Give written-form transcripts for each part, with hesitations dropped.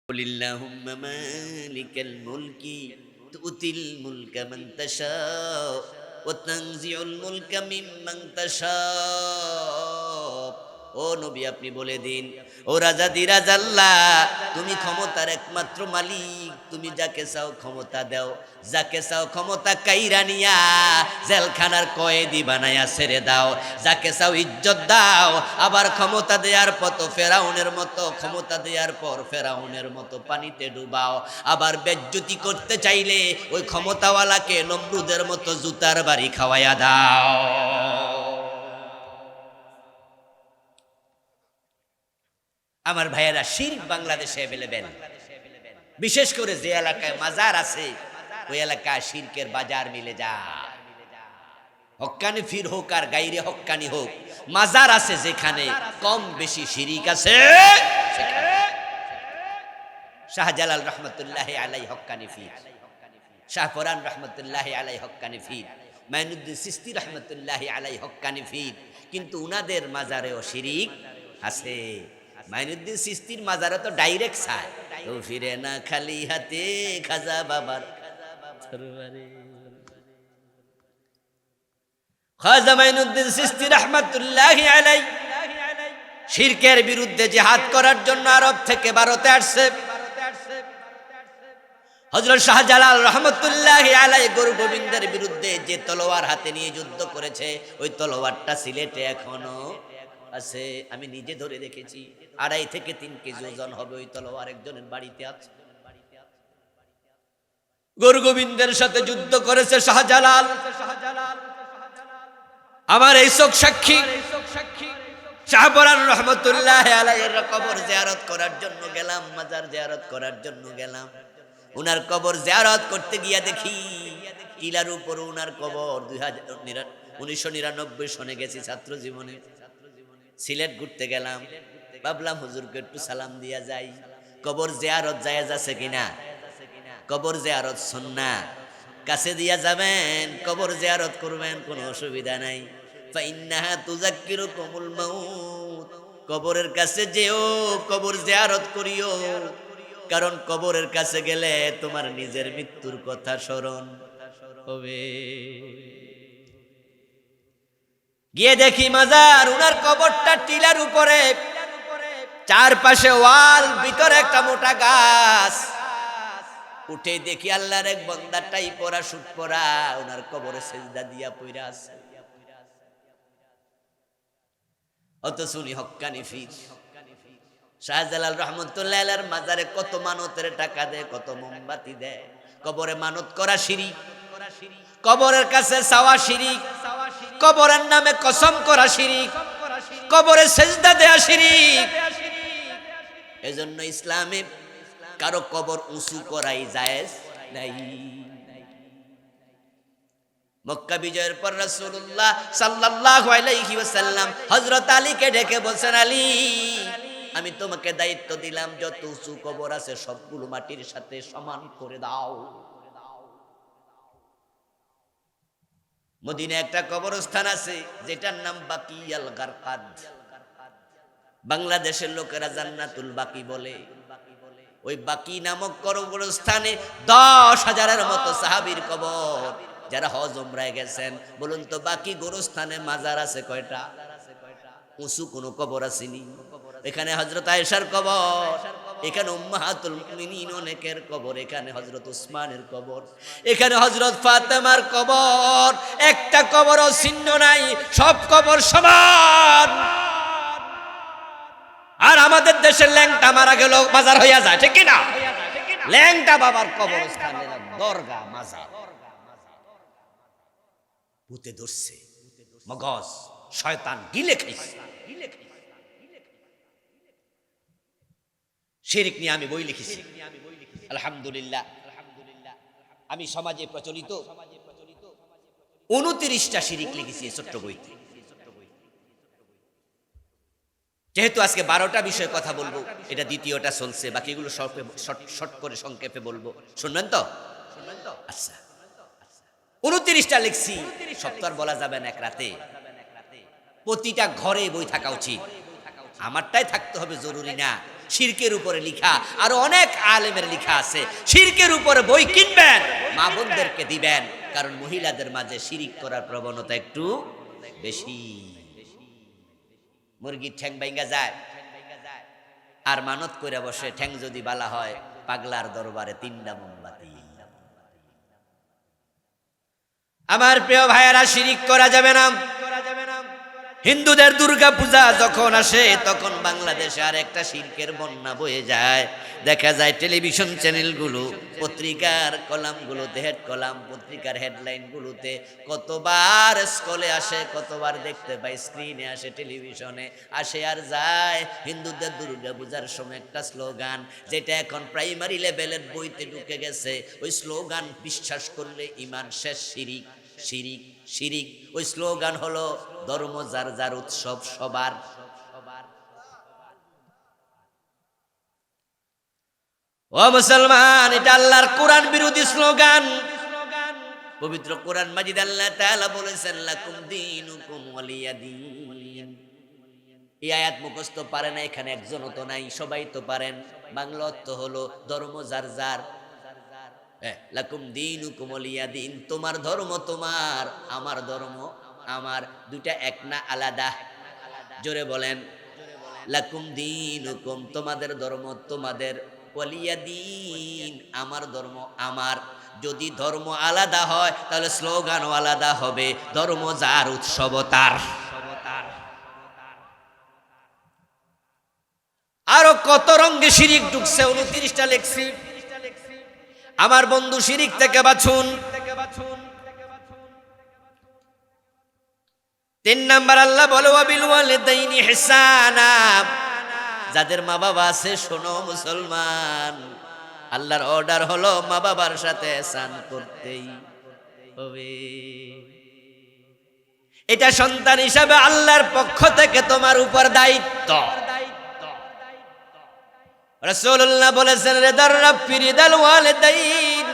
কুলিল্লাহুম্মা মালিকাল মুলকি তুতিল মুলকা মান তাশা ওয়া তানজিউল মুলকা মিম্মান তাশা। ও নবী, আপনি বলে দিন, ও রাজা দিরাজ আল্লাহ, তুমি ক্ষমতার একমাত্র মালিক। তুমি যাকে চাও ক্ষমতা দাও, যাকে চাও ক্ষমতা কাইরা নিয়া জেলখানার কয়েদি বানায়া ছেড়ে দাও। যাকে চাও ইজ্জত দাও, আবার ক্ষমতা দেওয়ার পর ফেরাউনের মতো, ক্ষমতা দেওয়ার পর ফেরাউনের মতো পানিতে ডুবাও। আবার বেজ্জতি করতে চাইলে ওই ক্ষমতাওয়ালাকে নমরুদের মতো জুতার বাড়ি খাওয়াইয়া দাও। আমার ভাইয়েরা, শিরক বাংলাদেশে অ্যাভেলেবেল। বিশেষ করে যে এলাকায় মাজার আছে ওই এলাকায় শিরকের বাজার মিলে যায়। হক্কানি ফির হোক আর গাইরে হক্কানি হোক, মাজার আছে যেখানে কম বেশি শিরিক আছে। শাহজালাল রহমতুল্লাহি আলাইহি হক্কানি ফির, শাহপরান রহমতুল্লাহি আলাইহি হক্কানি ফির, মাইনুদ্দিন চিশতি রহমতুল্লাহি আলাইহি হক্কানি ফির। কিন্তু উনাদের মাজারেও শিরিক আছে। মাইনুদ্দিন চিশতির মাজারে তো ডাইরেক্ট ছায়, তো ফিরে না খালি হাতে খাজা বাবার দরবারে। খাজা মাইনুদ্দিন চিশতি রহমতুল্লাহি আলাইহি শিরকের বিরুদ্ধে জিহাদ করার জন্য আরব থেকে ভারতে আসছে। হযরত শাহজালাল রহমতুল্লাহি আলাইহি গুরু গোবিন্দের বিরুদ্ধে যে তলোয়ার হাতে নিয়ে যুদ্ধ করেছে, ওই তলোয়ারটা সিলেটে এখনো আছে। আমি নিজে ধরে দেখেছি, 2.5 থেকে 3 কেজি ওজন হবে ওই তলোয়ার, একজনের বাড়িতে আছে। গুরু গোবিন্দের সাথে যুদ্ধ করেছে শাহজালাল। আমার এই চোখ সাক্ষী। শাহপরান রহমতুল্লাহি আলাইহির কবর জিয়ারত করার জন্য গেলাম, মাজার জিয়ারত করার জন্য গেলাম। উনার কবর জিয়ারত করতে গিয়া দেখি টিলার উপর উনার কবর। 1999 সনে গেছি ছাত্র জীবনে, সিলেট ঘুরতে গেলাম। ভাবলাম হুজুরকে একটু সালাম দিয়া যাই, কবর জিয়ারত জায়েজ আছে কিনা। কবর জিয়ারত সুন্নাহ, কাছে দিয়া যাবেন, কবর জিয়ারত করবেন, কোনো অসুবিধা নাই। ফাইন্নাহা তুযাক্কিরুকুমুল মাউত, কবরের কাছে যেও, কবর জিয়ারত করিও, কারণ কবরের কাছে গেলে তোমার নিজের মৃত্যুর কথা স্মরণ হবে। গিয়ে দেখি মাজার, উনার কবরটা টিলার উপরে, চারপাশে ওয়াল, ভিতরে একটা মোটা গাছ। উঠে দেখি আল্লাহর এক বান্দা টাই পরা, সুট পরা, উনার কবরে সেজদা দিয়া পইরা আছে। অত শুনি হক্কানি ফির শাহজালাল রহমতুল্লাহি আলাইহির মাজারে কত মানতের টাকা দেয়, কত মোমবাতি দেয়। কবরে মানত করা শিরিক, কবরের কাছে চাওয়া শিরিক, কবরের নামে কসম করা শিরিক, কবরে সেজদা দেয়া শিরিক। এজন্য ইসলামে কারো কবর উঁচু করাই জায়েজ নাই। মক্কা বিজয়ের পর রাসূলুল্লাহ সাল্লাল্লাহু আলাইহি ওয়াসাল্লাম হযরত আলীকে ডেকে বলছেন, আলী, আমি তোমাকে দায়িত্ব দিলাম, যত উঁচু কবর আছে সবগুলো মাটির সাথে সমান করে দাও। মদিনায় একটা কবরস্থান আছে যেটার নাম বাকিয়াল গারকাদ। বাংলাদেশের লোকেরা জান্নাতুল বাকি বলে। ওই বাকি নামক কবরস্থানে 10,000-এর মতো সাহাবীর কবর। যারা হজ উমরায় গেছেন, বলুন তো বাকি গোরস্থানে মাজার আছে কয়টা? উঁচু কোনো কবর আসেনি। এখানে হযরত আয়েশার কবর, এখানে উম্মাহাতুল মুমিনিন অনেকের কবর, এখানে হযরত উসমানের কবর, এখানে হযরত ফাতেমার কবর। একটা কবরও ছিন্ন নাই, সব কবর সমান। আর আমাদের দেশের ল্যাংটা মারা গেল মাজার হইয়া যায়, ঠিক কি না? ল্যাংটা বাবার কবরস্থানে দরগা মাজার। ভূতে ধরছে, মগজ শয়তান গিলে খাইছে। শিরক নিয়ে আমি বই লিখেছি, আলহামদুলিল্লাহ। আমি সমাজে প্রচলিত 29টা শিরক লিখেছি ছোট্ট বইতে। যেহেতু আজকে 12টা বিষয়ে কথা বলবো, এটা দ্বিতীয়টা চলছে, বাকিগুলো শর্ট করে সংক্ষেপে বলবো, শুনবেন তো? আচ্ছা, 29টা লিখছি, সব তো আর বলা যাবে না এক রাতে। প্রতিটা ঘরে বই থাকা উচিত। আমারটাই থাকতে হবে জরুরি না, শিরকের উপরে লিখা, আরো অনেক আলেমের লিখা আছে। শিরকের উপরে বই কিনবেন, মা বোনদেরকে দিবেন, কারণ মহিলাদের মাঝে শিরিক করার প্রবণতা একটু বেশি। মুরগির ঠ্যাং ভাঙ্গা যায় আর মানত করে বসে, ঠ্যাং যদি বালা হয় পাগলার দরবারে 3টা মোমবাতি। আমার প্রিয় ভাইয়েরা, শিরিক করা যাবে না। হিন্দুদের দুর্গা পূজা যখন আসে তখন বাংলাদেশে আর একটা শিরকের বন্যা বয়ে যায়। দেখা যায় টেলিভিশন চ্যানেলগুলো, পত্রিকার কলামগুলোতে, হেড কলাম পত্রিকার হেডলাইনগুলোতে কতবার স্কলে আসে, কতবার দেখতে পাই, স্ক্রিনে আসে, টেলিভিশনে আসে আর যায়। হিন্দুদের দুর্গা পূজার সময় একটা স্লোগান, যেটা এখন প্রাইমারি লেভেলের বইতে ঢুকে গেছে। ওই স্লোগান বিশ্বাস করলে ঈমান শেষ, শিরিক শিরিক শিরিক। ওই স্লোগান হলো ধর্ম যার যার, উৎসব সবার। ও মুসলমান, এটা আল্লাহর কোরআন বিরোধী স্লোগান। পবিত্র কোরআন মাজিদ আল্লাহ তাআলা বলেছেন, লাকুম দীনুকুম ওয়ালিয়া দীন। এই আয়াত মুখস্থ পারে না এখানে একজনও তো নাই, সবাই তো পারেন। বাংলা অর্থ হলো ধর্ম যার যার। লাকুম দীনুকুম ওয়ালিয়া দীন, তোমার ধর্ম তোমার, আমার ধর্ম আমার। দুইটা এক না আলাদা? জোরে বলেন। লাকুম দীনুকুম, তোমাদের ধর্ম তোমাদের, ওয়ালিয়া দীন, আমার ধর্ম আমার। যদি ধর্ম আলাদা হয় তাহলে স্লোগানও আলাদা হবে, ধর্ম যার, উৎসব তার। আরো কত রঙে শিরিক ঢুকছে, 29টা লেখছি। আমার বন্ধু, শিরিক থেকে বাঁচুন। 3 নাম্বার আল্লাহ বলে, ওয়াবিল ওয়ালিদাইনি ইহসানা। যাদের মা বাবা আছে, শোনো মুসলমান, আল্লাহর অর্ডার হলো মা বাবার সাথে ইহসান করতেই হবে। এটা সন্তান হিসাবে আল্লাহর পক্ষ থেকে তোমার উপর দায়িত্ব। রাসূলুল্লাহ বলেছেন, রিদার রাব্বি রিদাল ওয়ালিদাইন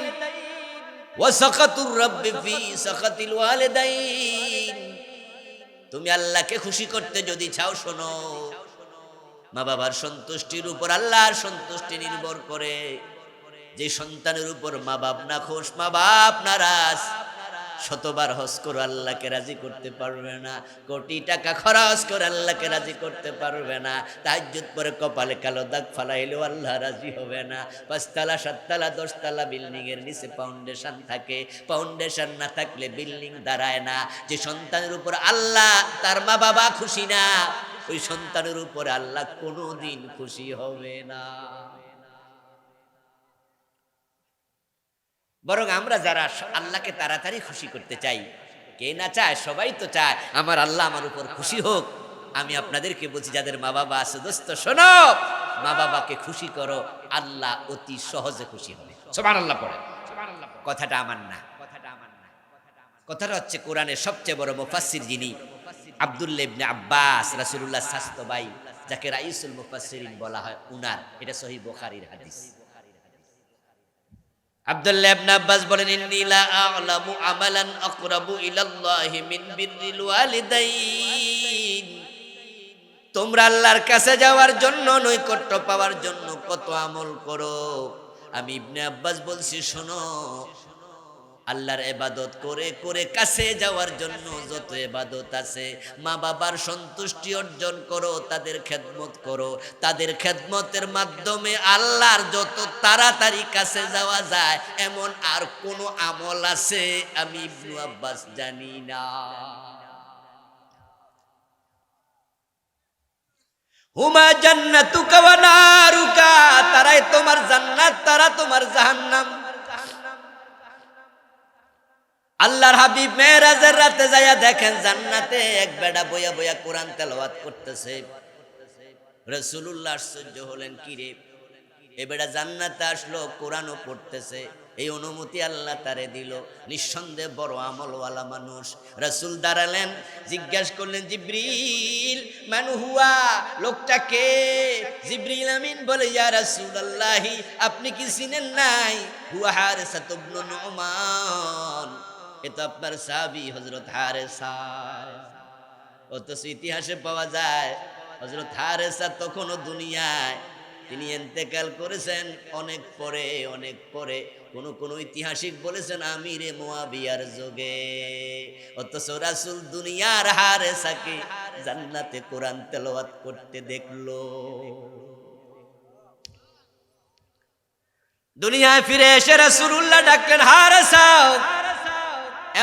ওয়া সাখাতুর রাব্বি ফি সাখাতিল ওয়ালিদাইন। তুমি আল্লাহকে খুশি করতে যদি চাও, শোনো, মা বাবার সন্তুষ্টির উপর আল্লাহর সন্তুষ্টি নির্ভর করে। যে সন্তানের উপর মা বাপ না খুশ, মা বাপ নারাজ, শতবার হজ করে আল্লাহকে রাজি করতে পারবে না, কোটি টাকা খরচ করে আল্লাহকে রাজি করতে পারবে না, তাহাজ্জুদ পরে কপালে কালো দাগ ফালাইলেও আল্লাহ রাজি হবে না। 5 তলা 7 তলা 10 তলা বিল্ডিং এর নিচে ফাউন্ডেশন থাকে, ফাউন্ডেশন না থাকলে বিল্ডিং দাঁড়ায় না। যে সন্তানের উপর আল্লাহ তার মা বাবা খুশি না, ওই সন্তানের উপরে আল্লাহ কোনোদিন খুশি হবে না। বরং আমরা যারা আল্লাহকে তাড়াতাড়ি খুশি করতে চাই, কে না চায়, সবাই তো চায় আমার আল্লাহ আমার উপর খুশি হোক। আমি আপনাদেরকে বলছি, যাদের মা বাবা আছে, দোস্ত শোনো, মা বাবাকে খুশি করো, আল্লাহ অতি সহজে খুশি হবে। সুবহানাল্লাহ পড়ে। কথাটা আমার না, কথাটা হচ্ছে কোরআনের সবচেয়ে বড় মুফাসসির যিনি, আব্দুল্লাহ ইবনে আব্বাস, রাসূলুল্লাহ স্বাস্থ্য ভাই, যাকে রাইসুল মুফাসসিরিন বলা হয়, উনার, এটা সহিহ বুখারীর হাদিস। আব্দুল্লাহ ইবনে আব্বাস বলেন, ইন্নী লা আ'লামু আমালান আকরাবু ইলাল্লাহি মিন বিররিল ওয়ালিদাইন। তোমরা আল্লাহর কাছে যাওয়ার জন্য, নৈকট্য পাওয়ার জন্য কত আমল করো। আমি ইবনে আব্বাস বলছি, শোনো, আল্লাহর ইবাদত করে করে কাছে যাওয়ার জন্য যত ইবাদত আছে, মা বাবার সন্তুষ্টি অর্জন করো, তাদের খেদমত করো। তাদের খেদমতের মাধ্যমে আল্লাহর যত তাড়াতাড়ি কাছে যাওয়া যায়, এমন আর কোন আমল আছে আমি ইবনে আব্বাস জানি না। হুমা জান্নাতুকা ওয়া নারুকা, তারাই তোমার জান্নাত, তারা তোমার জাহান্নাম। আল্লাহর হাবিব মেরাজের রাতে যায়া দেখেন, জান্নাতে এক বেটা বইয়া বইয়া কোরআন তেলাওয়াত করতেছে। রাসূলুল্লাহ আশ্চর্য হলেন, কি রে, এ বেটা জান্নাতে আসলো, কোরআনও পড়তেছে, এই অনুমতি আল্লাহ তারে দিল, নিঃসন্দেহে বড় আমলওয়ালা মানুষ। রাসূল দাঁড়ালেন, জিজ্ঞাসা করলেন, জিবরিল মান হুয়া, লোকটা কে? জিবরিল আমিন বলে, ইয়া রাসূলুল্লাহ, আপনি কি চিনেন নাই? হুয়া হারিসা ইবনে নুমান, এটা আপনার সাহাবী হযরত হারেসা। অথচ ইতিহাসে পাওয়া যায় হযরত হারেসা তখনও দুনিয়ায় তিনি ইন্তেকাল করেছেন অনেক পরে কোন ঐতিহাসিক বলেছেন আমিরে মুয়াবিয়ার যুগে। অথচ রাসূল দুনিয়ার হারেসাকে জান্নাতে কোরআন তেলাওয়াত করতে দেখলো। দুনিয়ায় ফিরে এসে রাসূলুল্লাহ ডাকলেন, হারেসা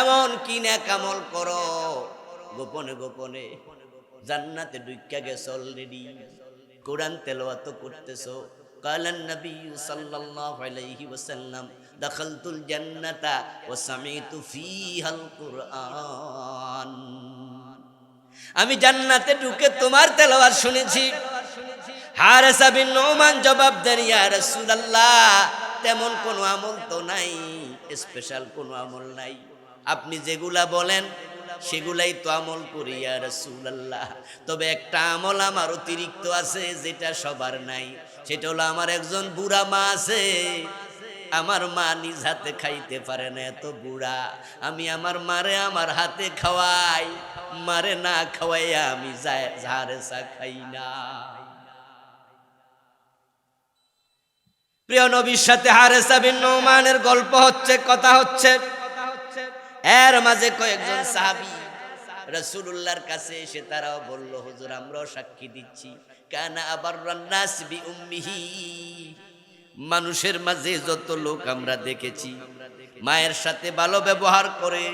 এমন কি নেক আমল করো গোপনে গোপনে জান্নাতে ঢুইকা গেছো অলরেডি, কোরআন তেলাওয়াত করতেছো। কালান নবী সাল্লাল্লাহু আলাইহি ওয়াসাল্লাম দাখালতুল জান্নাতা ওয়া সামিতু ফীহাল কুরআন, আমি জান্নাতে ঢুকে তোমার তেলাওয়াত শুনেছি। হারেসা বিন নুমান জবাব দেন, ইয়া রাসূলুল্লাহ তেমন কোনো আমল তো নাই, স্পেশাল কোনো আমল নাই, আপনি যেগুলা বলেন সেগুলাই তো আমল করি ইয়া রাসূলুল্লাহ। তবে একটা আমল আমার অতিরিক্ত আছে যেটা সবার নাই, সেটা হলো আমার একজন বুড়া মা আছে, আমার মা নিজ হাতে খাইতে পারে না, এত বুড়া, আমি আমার মারে আমার হাতে খাওয়াই, মারে না খাওয়াইয়া আমি হারেসা খাই না। প্রিয় নবীর সাথে হারেসা বিন নুমানের গল্প হচ্ছে, কথা হচ্ছে। এর মাঝে কয়েকজন সাহাবী রাসূলুল্লাহর কাছে এসে তারাও বলল, হুজুর আমরাও সাক্ষী দিচ্ছি, কানা আবাররান নাস বি উম্মিহি, মানুষের মাঝে যত লোক আমরা দেখেছি মায়ের সাথে ভালো ব্যবহার করে,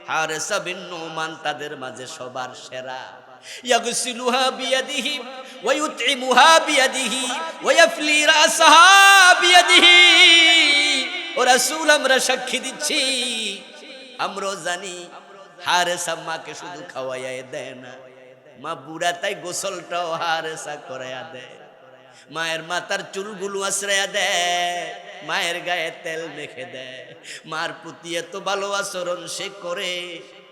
হারেসা বিন নুমান তাদের মাঝে সবার সেরা। ইয়াগসিলুহা বিয়াদিহি ওয়া ইউতইমুহা বিয়াদিহি ওয়া ইয়াফলি রাসাহা বিয়াদিহি। ও রাসূল আমরা সাক্ষী দিচ্ছি, আমরাও জানি হারেসা মাকে শুধু খাওয়াইয়া দেয় না, মা বুড়া তাই গোসলটাও হারেসা করাইয়া দেয়, মায়ের মাথার চুলগুলো আশ্রয়া দেয়, মায়ের গায়ে তেল মেখে দেয়, মার প্রতি এত ভালো আচরণ সে করে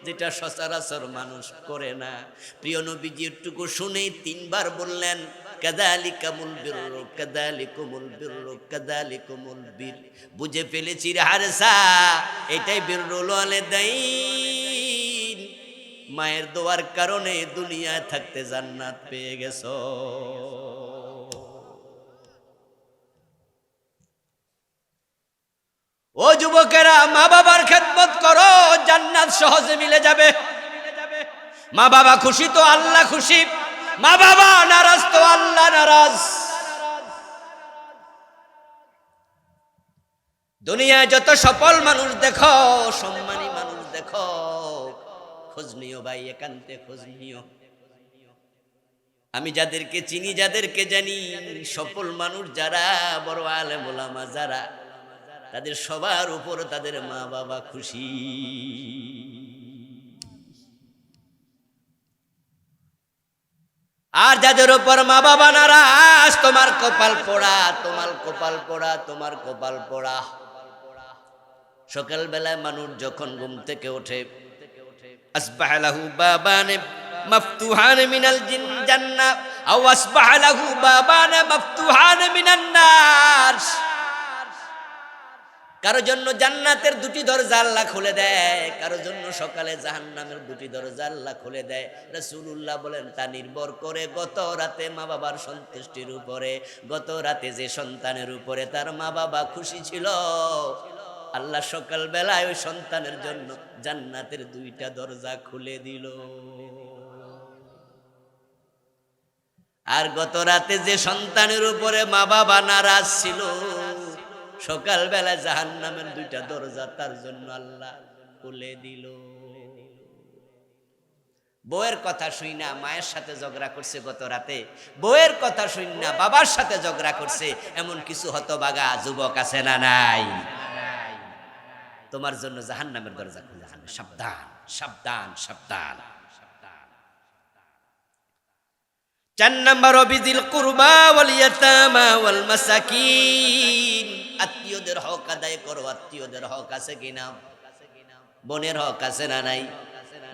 যেটা সচরাচর মানুষ করে না। প্রিয় নবীজি একটুকু শুনেই তিনবার বললেন, কাযালিকামুল বিররু কাযালিকুমুল বিররু কাযালিকুমুল বির, বুঝে ফেলেছি রে হারেসা, এটাই বিররুল ওয়ালিদাইন, মায়ের দোয়ার কারণে দুনিয়ায় থাকতে জান্নাত পেয়ে গেছো। ও যুবকেরা, মা বাবার খেদমত করো, জান্নাত সহজে মিলে যাবে। মা বাবা খুশি তো আল্লাহ খুশি, মা বাবা নারাজ তো আল্লাহ নারাজ। দুনিয়ায় যত সফল মানুষ দেখো, সম্মানী মানুষ দেখো, খোঁজ নিও ভাই, একান্তে খোঁজ নিও। আমি যাদেরকে চিনি, যাদেরকে জানি, সফল মানুষ যারা, বড় আলেম ওলামা যারা, তাদের সবার উপর তাদের মা বাবা খুশি। আর যাদের উপর মা বাবা নারাজ, তোমার কপাল পোড়া, তোমার কপাল পোড়া, তোমার কপাল পোড়া। সকালবেলায় মানুষ যখন ঘুম থেকে ওঠে, আসবাহা লাহু বাবান মাফতুহান মিনাল জান্নাহ আও আসবাহা লাহু বাবান মাফতুহান মিনান নার, কারো জন্য জান্নাতের দুটি দরজা আল্লাহ খুলে দেয়, কারো জন্য সকালে জাহান্নামের দুটি দরজা আল্লাহ খুলে দেয়। রাসূলুল্লাহ বলেন তা নির্ভর করে গত রাতে মা বাবার সন্তুষ্টির উপরে, গত রাতে যে সন্তানের উপরে তার মা বাবা খুশি ছিল, আল্লাহ সকাল বেলায় ওই সন্তানের জন্য জান্নাতের দুইটা দরজা খুলে দিল। আর গত রাতে যে সন্তানের উপরে মা বাবা নারাজ ছিল, সকাল বেলা জাহান্নামের দুইটা দরজা তার জন্য আল্লাহ খুলে দিল। বউয়ের কথা শুই না মায়ের সাথে ঝগড়া করছে গত রাতে, বউয়ের কথা শুই না বাবার সাথে ঝগড়া করছে, এমন কিছু হতবাগা যুবক আছে না নাই? তোমার জন্য জাহান্নামের দরজা খুলে যাবে, সাবধান সাবধান সাবধান। 4 নম্বর বিজিল কুরবা ওয়াল ইয়াতামা ওয়াল মাসাকিন, আত্মীয়দের হক আদায় করো। আত্মীয়দের হক আছে কিনা? বোনের হক আছে না নাই?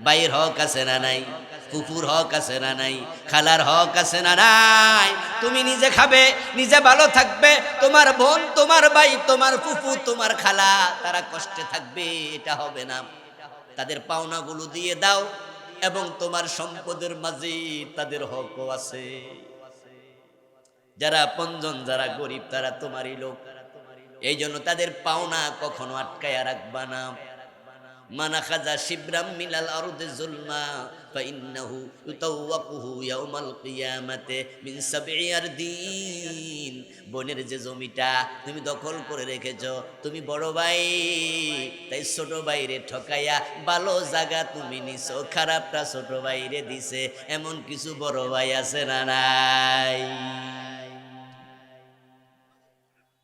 ভাইয়ের হক আছে না নাই? ফুফুর হক আছে না নাই? খালার হক আছে না নাই? তুমি নিজে খাবে, নিজে ভালো থাকবে, তোমার বোন, তোমার ভাই, তোমার ফুফু, তোমার খালা তারা কষ্টে থাকবে, এটা হবে না। তাদের পাওনাগুলো দিয়ে দাও, এবং তোমার সম্পদের মাঝে তাদের হকও আছে। যারা আপনজন যারা গরিব তারা তোমারই লোক, এই জন্য তাদের পাওনা কখনো আটকায়া রাখবা না। মান আখাযা শিবরাম মিনাল আরদি যুলমা ফাইন্নাহু ইউতাওয়াকুহু ইয়াউমাল কিয়ামাতি মিন সাবঈ আরদিন। বনের যে জমিটা তুমি দখল করে রেখেছো, তুমি বড় ভাই, তাই ছোট ভাইরে ঠকাইয়া ভালো জায়গা তুমি নিছো, খারাপটা ছোট ভাইরে দিছে, এমন কিছু বড় ভাই আছে না নাই?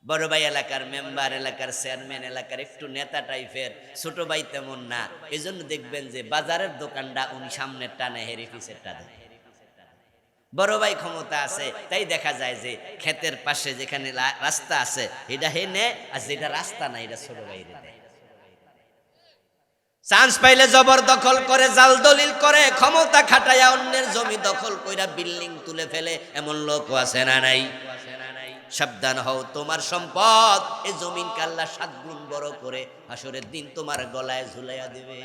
বড় ভাই এলাকার মেম্বার, এলাকার চেয়ারম্যান, এলাকার একটু নেতা টাইপের, ছোট ভাই তেমন না। এই জন্য দেখবেন যে বাজারের দোকানটা উনি সামনের টানে হেরি পিছের টানে। বড় ভাই ক্ষমতা আছে, তাই দেখা যায় যে ক্ষেতের পাশে যেখানে রাস্তা আছে এটা হে নেয়, আর যেটা রাস্তা না এটা ছোট ভাইরে দেয়। চান্স পাইলে জবরদখল করে, জাল দলিল করে, ক্ষমতা খাটাইয়া অন্যের জমি দখল কইরা বিল্ডিং তুলে ফেলে, এমন লোকও আছে না নাই? সাবধান হও, তোমার সম্পদ এই জমিনকে আল্লাহ 7 গুণ বড় করে হাসরের দিন তোমার গলায় ঝুলাইয়া দেবে।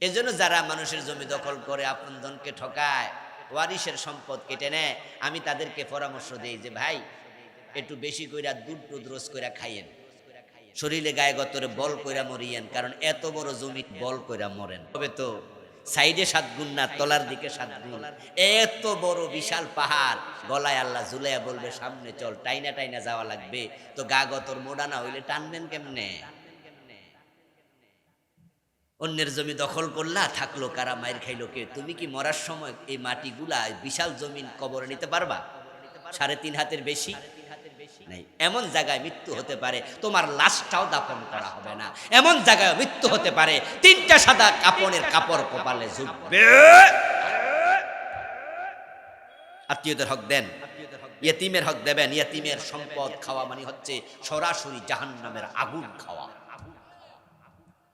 এজন্য যারা মানুষের জমি দখল করে, আপনজনকে ঠকায়, ওয়ারিশের সম্পদ কেটে নেয়, আমি তাদেরকে পরামর্শ দেই যে ভাই একটু বেশি কইরা দুধ টুধ রোজ কইরা খাইয়েন, শরীরে গায়ে গতরে বল কইরা মরিয়েন, কারণ এত বড় জমি বল কইরা মরেন। তবে তো সাইডে 7 গুণ না, তলার দিকে 7 গুণ, এত বড় বিশাল পাহাড় গলায় আল্লাহ ঝুলাইয়া বলবে সামনে চল, টাইনা টাইনা যাওয়া লাগবে, তো গা গতর মোড়া না হইলে টানবেন কেমনে? অন্যের জমি দখল করলা, থাকলো কারা, মায়ের খাইলো কে? তুমি কি মরার সময় এই মাটিগুলা বিশাল জমিন কবরে নিতে পারবা? 3.5 হাতের বেশি নাই। এমন জায়গায় মৃত্যু হতে পারে তোমার লাশটাও দাফন করা হবে না, এমন জায়গায় মৃত্যু হতে পারে 3টা সাদা কাপড়ের কাপড় কপালে ঝুঁকবে। আত্মীয়দের হক দেন, ইয়েতিমের হক দেবেন। ইয়েতিমের সম্পদ খাওয়া মানে হচ্ছে সরাসরি জাহান্নামের আগুন খাওয়া।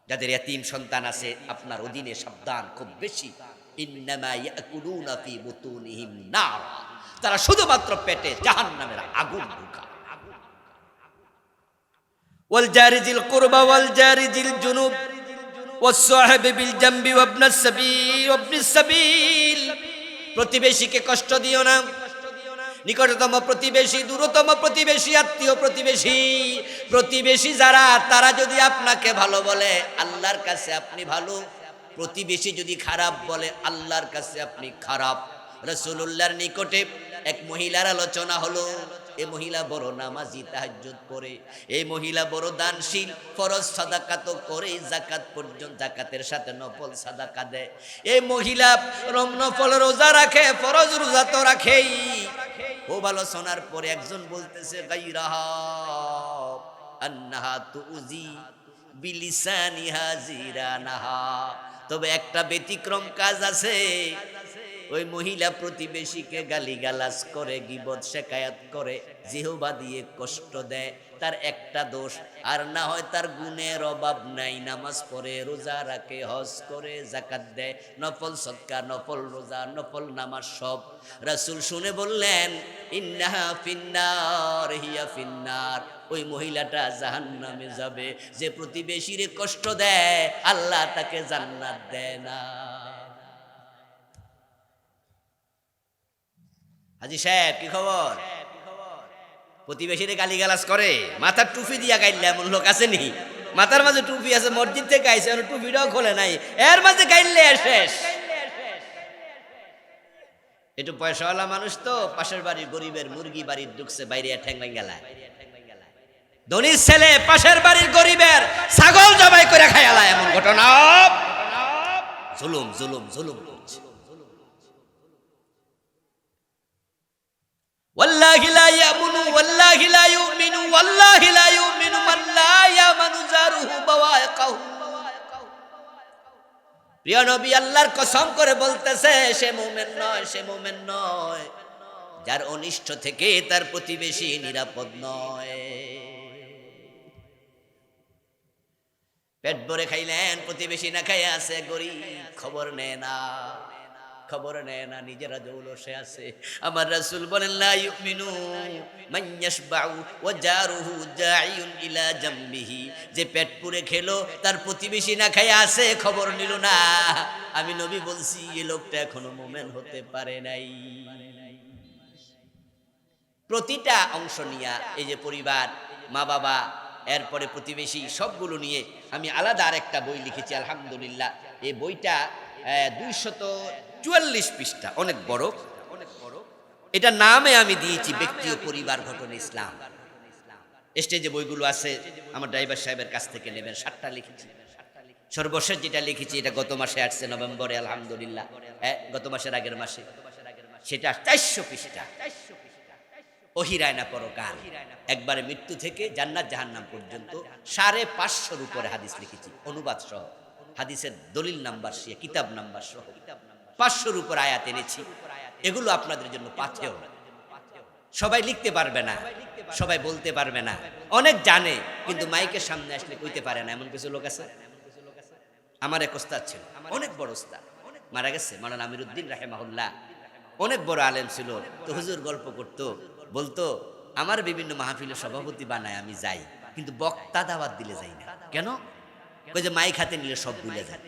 যাদের ইয়েতিম সন্তান আছে আপনার অধীনে সাবধান, খুব বেশি। ইন্নামা ইয়াকুলুনা ফি বুতুনিহিম নার, তারা শুধুমাত্র পেটে জাহান্নামের আগুন ঢুকায়। ওয়াল জারি যিল কুরবা ওয়াল জারি যিল জুনুব ওয়াস সাহিবি বিল জামবি ওয়াবনাস সাবিল। প্রতিবেশীকে কষ্ট দিও না, নিকটতম প্রতিবেশী, দূরতম প্রতিবেশী, আত্মীয় প্রতিবেশী, প্রতিবেশী যারা, তারা যদি আপনাকে ভালো বলে আল্লাহর কাছে আপনি ভালো, প্রতিবেশী যদি খারাপ বলে আল্লাহর কাছে আপনি খারাপ। রাসূলুল্লাহর নিকটে এক মহিলার আলোচনা হলো। এই মহিলা বড় নামাজি, তাহাজ্জুদ পড়ে, এই মহিলা বড় দানশীল, ফরজ সাদাকা তো করে, যাকাত পর্যন্ত জাকাতের সাথে নফল সাদাকা দেয়। এই মহিলা নফল রোজা রাখে, ফরজ রোজা তো রাখেই। খুব আলোচনার পরে একজন বলতেছে গায়রাহা আন্নাহা তুজি বিলিসানিহা জিরানাহা, তবে একটা ব্যতিক্রম কাজ আছে। ওই মহিলা প্রতিবেশীকে গালিগালাজ করে, গীবত শেকায়াত করে, জিহবা দিয়ে কষ্ট দেয়, তার একটা দোষ। আর না হয় তার গুণের অভাব নাই, নামাজ পড়ে, রোজা রাখে, হজ করে, যাকাত দেয়, নফল সদকা, নফল রোজা, নফল নামাজ সব। রাসূল শুনে বললেন ইন্নাহা ফিন্নার, হিয়া ফিন্নার, ওই মহিলাটা জাহান্নামে যাবে। যে প্রতিবেশীরে কষ্ট দেয় আল্লাহ তাকে জান্নাত দেয় না। হাজী সাহেব কি খবর? প্রতিবেশীরে গালিগালাজ করে, মাথার টুপি দিয়া গাইলে এমন লোক আছে নি? মাথার মাঝে টুপি আছে, মসজিদ থেকে আইছে, টুপিটাও খোলে নাই, এর মাঝে গাইলে শেষ। একটু পয়সাওয়ালা মানুষ তো, পাশের বাড়ির গরিবের মুরগি বাড়ির ঢুকছে, বাইরে ঠ্যাং গেলায়। ধনীর ছেলে পাশের বাড়ির গরিবের ছাগল জবাই করে খায়ালা, এমন ঘটনা। জুলুম জুলুম জুলুম করছে। ওয়াল্লাহি লা ইয়ামুনু ওয়াল্লাহি লা ইউমিনু ওয়াল্লাহি লা ইউমিনু মান লা ইয়ামানু জারুহু বাওয়াইকাহু। প্রিয় নবী আল্লাহর কসম করে বলতেছে, সে মুমিন নয়, সে মুমিন নয় যার অনিষ্ট থেকে তার প্রতিবেশী নিরাপদ নয়। পেট ভরে খাইলেন, প্রতিবেশী না খাইয়া আছে গরিব, খবর নেয় না, খবর নেয় না, নিজেরা জৌলসে আছে। আমার রাসূল বলেন লা ইউমিনু মান ইয়াশবাউ ওয়া জারুহু জাইউন ইলা জামবিহি, যে পেট পুরে খেলো তার প্রতিবেশী না খাইয়া আছে, খবর নিল না। আমি নবী বলছি এই লোকটা এখনো মুমিন হতে পারে নাই। প্রতিটা অংশ নিয়ে এই যে পরিবার, মা বাবা, এরপরে প্রতিবেশী, সবগুলো নিয়ে আমি আলাদা আরেকটা বই লিখেছি আলহামদুলিল্লাহ। এই বইটা 244 পৃষ্ঠা, অনেক বড়। এটা নামে আমি দিয়েছি ব্যক্তি ও পরিবার গঠন ইসলাম। স্টেজে বইগুলো আছে, আমার ড্রাইভার সাহেবের কাছ থেকে নেবেন। 7টা লিখেছি। সর্বশেষ যেটা লিখেছি এটা গত মাসে আসছে নভেম্বরে আলহামদুলিল্লাহ, গত মাসের আগের মাসে, সেটা 400 পৃষ্ঠা। ওহিরায়না পরকাল, একবারে মৃত্যু থেকে জান্নাত জাহান্নাম পর্যন্ত 550 উপরে হাদিস লিখেছি, অনুবাদ সহ, হাদিসের দলিল নাম্বার সহ, কিতাব নাম্বার সহ 500 উপর আয়াত এনেছি। এগুলো আপনাদের জন্য পাথেয়। সবাই লিখতে পারবে না, সবাই বলতে পারবে না, অনেক জানে কিন্তু মাইকের সামনে আসলে কইতে পারে না, এমন কিছু লোক আছে। আমার এক ওস্তাদ ছিল, অনেক বড় ওস্তাদ, মারা গেছে, মাওলানা আমিরউদ্দিন রাহিমাহুল্লাহ। অনেক বড় আলেম ছিল। তো হুজুর গল্প করতো, বলতো আমার বিভিন্ন মাহফিলে সভাপতি বানায় আমি যাই, কিন্তু বক্তা দাওয়াত দিলে যাই না। কেন? ওই যে মাইক হাতে নিলে সব ভুলে যায়।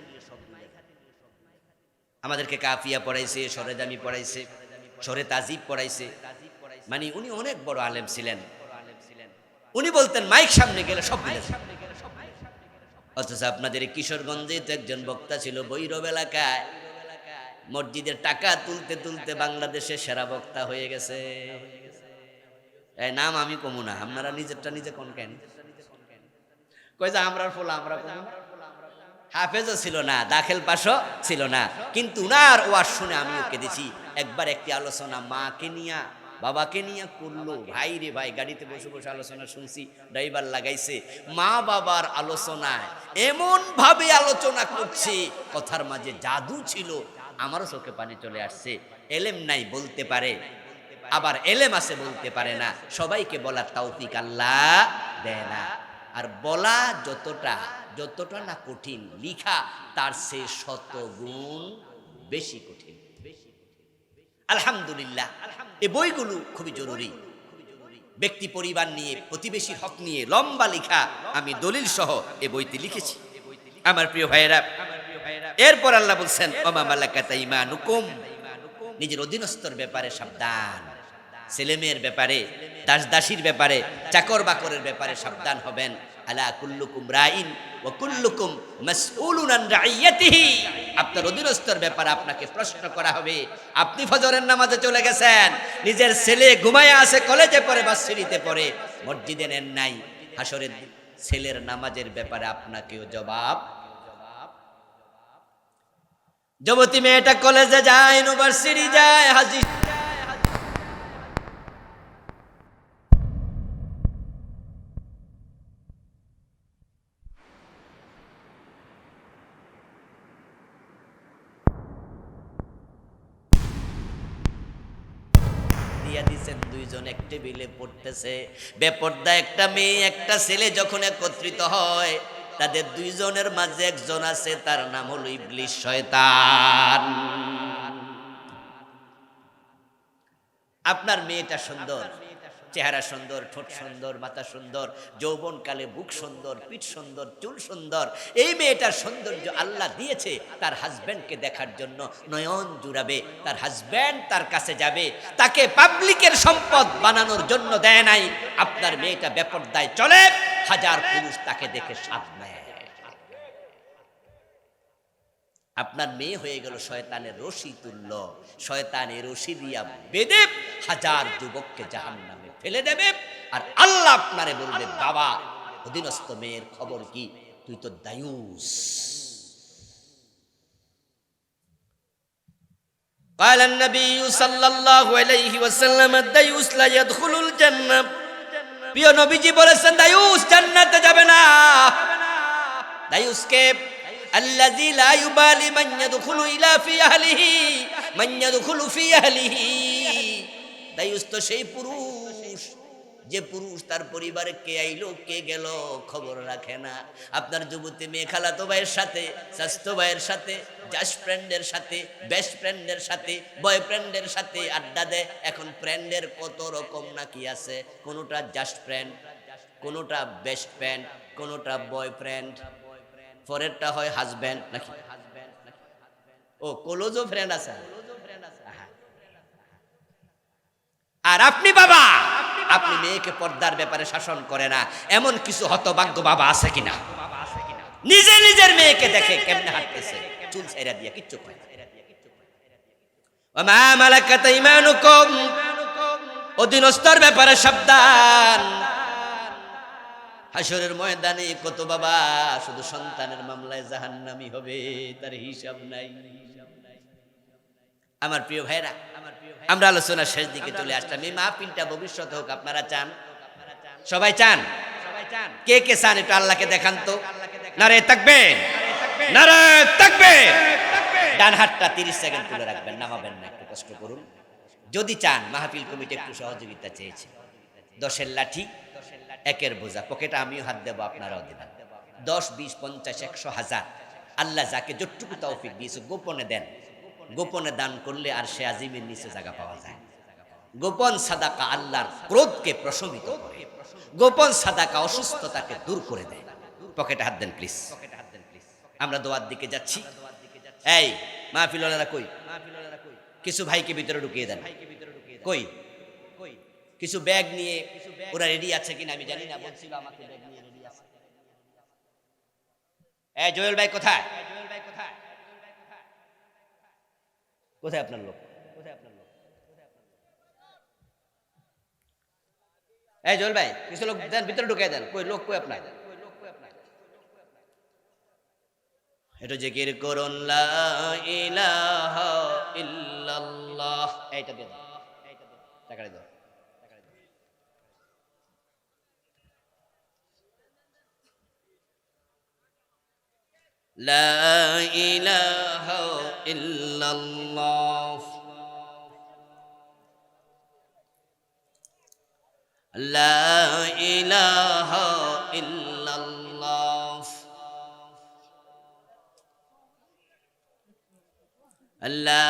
আমাদেরকে কাফিয়া পড়াইছে, সরেজামি পড়াইছে, সরে তাজিব পড়াইছে। মানে উনি অনেক বড় আলেম ছিলেন। উনি বলতেন মাইক সামনে গেলে সব ভুলে যায়। অথচ আপনাদের কিশোরগঞ্জে তো একজন বক্তা ছিল ভৈরব এলাকায়, মসজিদের টাকা তুলতে তুলতে বাংলাদেশে সেরা বক্তা হয়ে গেছে। এই নাম আমি কমু না, আপনারা নিজেরটা নিজে কোন কেন কই যে আমরা ফোলা আমরা কমু না। হাফেজও ছিল না, দাখিল পাশও ছিল না, কিন্তু উনার ওয়াজ শুনে আমিও কেঁদেছি। একবার একটি আলোচনা মাকে নিয়া বাবাকে নিয়ে করলো, ভাই রে ভাই, গাড়িতে বসে বসে আলোচনা শুনছি, ড্রাইভার লাগাইছে। মা বাবার আলোচনায় এমন ভাবে আলোচনা করছে, কথার মাঝে জাদু ছিল, আমারও চোখে পানি চলে আসছে। এলেম নাই বলতে পারে, আবার এলেম আছে বলতে পারে না। সবাইকে বলার তৌফিক আল্লাহ দেয় না। আর বলা যতটা না কঠিন, লিখা তার চেয়ে 100 গুণ বেশি কঠিন। আলহামদুলিল্লাহ, এই বইগুলো খুবই জরুরি। ব্যক্তি পরিবার নিয়ে, প্রতিবেশীর হক নিয়ে লম্বা লেখা আমি দলিল সহ এই বইটি লিখেছি আমার প্রিয় ভাইয়েরা। এরপর আল্লাহ বলছেন ওমা মালাকাত আইমানুকুম, নিজের অধীনস্থর ব্যাপারে সাবধান, ছেলেমেয়ের ব্যাপারে, দাস দাসীর ব্যাপারে, চাকর বাকরের ব্যাপারে সাবধান হবেন। আলা কুল্লুকুম রাইন ওয়া কুল্লুকুম মাসউলুন আন রাইয়াতিহি, আপনার অধীনস্থর ব্যাপারে আপনাকে প্রশ্ন করা হবে। আপনি ফজরের নামাজে চলে গেছেন, নিজের ছেলে ঘুমায় আছে, কলেজে পড়ে, ভার্সিটিতে পড়ে, মসজিদে নেন নাই, হাসরের ছেলের নামাজের ব্যাপারে আপনাকেও জবাব। যুবতী মেয়েটা কলেজে যায়, ইউনিভার্সিটি যায়, হাজি দিয়া দিচ্ছেন, দুইজন এক টেবিলে পড়তেছে, বেপর্দা একটা মেয়ে একটা ছেলে যখন একত্রিত হয়, তাদের দুইজনের মাঝে একজন আছে, তার নাম হলো ইবলিস, শয়তান। আপনার মেয়েটা সুন্দর, চেহারা সুন্দর, ঠোঁট সুন্দর, মাথা সুন্দর, যৌবনকালে বুক সুন্দর, পিঠ সুন্দর, চুল সুন্দর। এই মেয়েটার সৌন্দর্য আল্লাহ দিয়েছে তার হাজব্যান্ডকে দেখার জন্য, নয়ন জুড়াবে, তার হাজব্যান্ড তার কাছে যাবে, তাকে পাবলিকের সম্পদ বানানোর জন্য দেয় নাই। আপনার মেয়েটা বেপরদায় চলে, 1000 পুরুষ তাকে দেখে সাধ নেয়। আপনার মেয়ে হয়ে গেল শয়তানের রশি তুল্য, শয়তানের রশি দিয়া বেঁধে 1000 যুবককে জাহান্নামে ফেলে দেবে। আর আল্লাহ আপনারে বলবে, বাবা অধীনস্থ মেয়ের খবর কি, তুই তো দায়ুস। قال النبي صلى الله عليه وسلم الديوس لا يدخل الجنة, প্রিয় নবীজি বলেছেন দায়ুস জান্নাতে যাবে না। দায়ুসকে الذي لا يبالي من يدخل إلى في أهله من يدخل في أهله, দায়ুস তো সেই পুরুষ যে পুরুষ তার পরিবারে কে আইলো কে গেল খবর রাখে না। আপনার যুবতী মেয়ে খালাতো ভাইয়ের সাথে, স্বাস্থ্য ভাইয়ের সাথে, জাস্ট ফ্রেন্ডের সাথে, বেস্ট ফ্রেন্ডের সাথে, বয়ফ্রেন্ডের সাথে আড্ডা দেয়। এখন ফ্রেন্ডের কত রকম নাকি আছে, কোনোটা জাস্ট ফ্রেন্ড, কোনোটা বেস্ট ফ্রেন্ড, কোনোটা বয়ফ্রেন্ড, পরেরটা হয় হাজব্যান্ড নাকি, ও ক্লোজও ফ্রেন্ড আছে। আর আপনি বাবা আপনি মেয়েকে পর্দার ব্যাপারে শাসন করে না, এমন কিছু হতভাগ্য বাবা আছে কিনা? নিজে নিজের মেয়েকে দেখে কেমনে হাঁটতেছে, চুল ছেড়া দিয়ে কিচ্ছু কয় না। ওমা মালাকাত ঈমানুকুম, অধীনস্থর ব্যাপারে সাবধান। হাসরের ময়দানে কত বাবা শুধু সন্তানের মামলায় জাহান্নামী হবে, তার হিসাব নাই। আমার প্রিয় ভাইরা, আমরা আলোচনার শেষ দিকে চলে আসলাম। এই মাহফিলটা ভবিষ্যৎ হোক, আপনারা চান? সবাই চান? কে কে চান একটু আল্লাহকে দেখান তো। নারে তাকবীর, নারে তাকবীর। ডান হাতটা 30 সেকেন্ড তুলে রাখবেন, নামাবেন না, একটু কষ্ট করুন। যদি চান, মাহফিল কমিটি একটু সহযোগিতা চেয়েছে। 10-এর লাঠি, 1-এর বোঝা, পকেটে আমিও হাত দেবো, আপনারাও দেবেন। 10, 20, 50, 100, 1000, আল্লাহ যাকে যতটুকু তৌফিক দিয়েছে গোপনে দেন। গোপনে দান করলে আর সে আজিমের নিচে জায়গা পাওয়া যায়। গোপন সাদাকা আল্লাহর ক্রোধকে প্রশমিত করে, গোপন সাদাকা অসুস্থতাকে দূর করে দেয়। পকেটে হাত দেন প্লিজ। আমরা দোয়ার দিকে যাচ্ছি। এই মাহফিলওয়ালারা কই? কিছু ভাইকে ভিতরে ঢুকিয়ে দেন। কই কিছু ব্যাগ নিয়ে, ওরা রেডি আছে কিনা আমি জানি না, বলছিল আমাকে ব্যাগ নিয়ে রেডি আছে। এই জয়েল ভাই কোথায়? কোথায় আপনার লোক? এই জয়েল ভাই কিছু লোক দেন, ভিতরে ঢুকিয়ে দেন। কই লোক, কই আপনার? এটা জিকির করুন, লা ইলাহা ইল্লাল্লাহ। এইটা দেন, টাকাটা দাও। লা ইলাহা ইল্লাল্লাহ, লা ইলাহা ইল্লাল্লাহ, লা